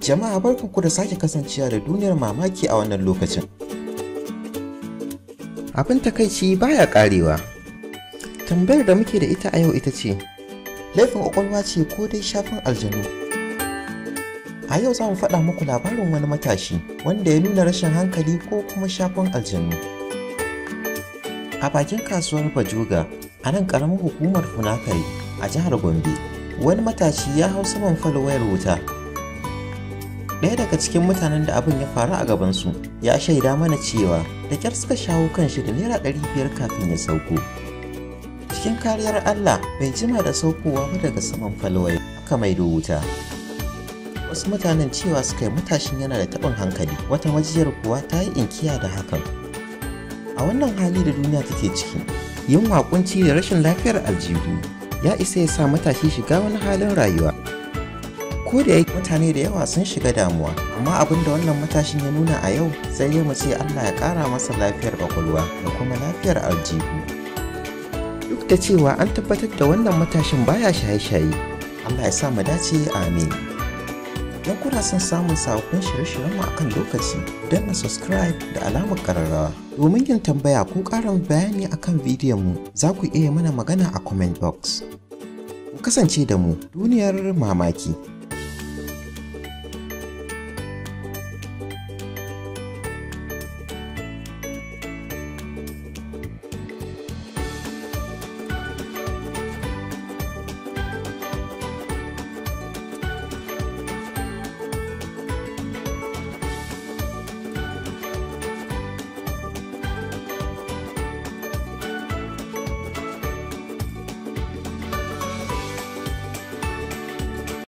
Jama'a barkanku da sake kasancewa da duniyar mamaki a wannan lokacin. Abin takaici baya karewa. Tambayar da muke da ita a yau ita ce, laifin ƙwaƙwalwa ce ko dai shafin aljanu? A yau za mu faɗa muku labarin wani matashi wanda ya nuna rashin hankali ko kuma shafin aljanu. A bakin kasuwar Bajoga, a nan ƙaramin hukumar Funakari a jihar Gombe, wani matashi ya hau saman falwayar wuta. Ɗaya daga cikin mutanen da abin ya faru a gabansu ya shaida mana cewa da kyar suka shawo kan shi da naira 500 kafin ya sauko. Cikin kariyar Allah bai jima da saukowa ba daga saman falwayar aka maido wuta. Wasu mutanen cewa suka yi matashin yana da taɓin hankali, wata majiyar kuwa ta yi inkiya da hakan. A wannan hali da duniya take ciki, yin kunci da rashin lafiyar aljihu ya isa ya sa matashi shiga wani halin rayuwa. Ko da yake mutane da yawa sun shiga damuwa, amma abin da wannan matashin ya nuna a yau sai dai mu ce Allah ya ƙara masa lafiyar ƙwaƙwalwa da kuma lafiyar aljihu. Duk da cewa an tabbatar da wannan matashin baya shaye-shaye, Allah ya sa mu dace, amin. Don kuna son samun sababbin shirye-shiryenmu akan lokaci, don na subscribe da alamar ƙararrawa. Domin yin tambaya ko ƙarin bayani akan bidiyon mu, za ku iya mana magana a comment box. Ku kasance da mu duniyar mamaki.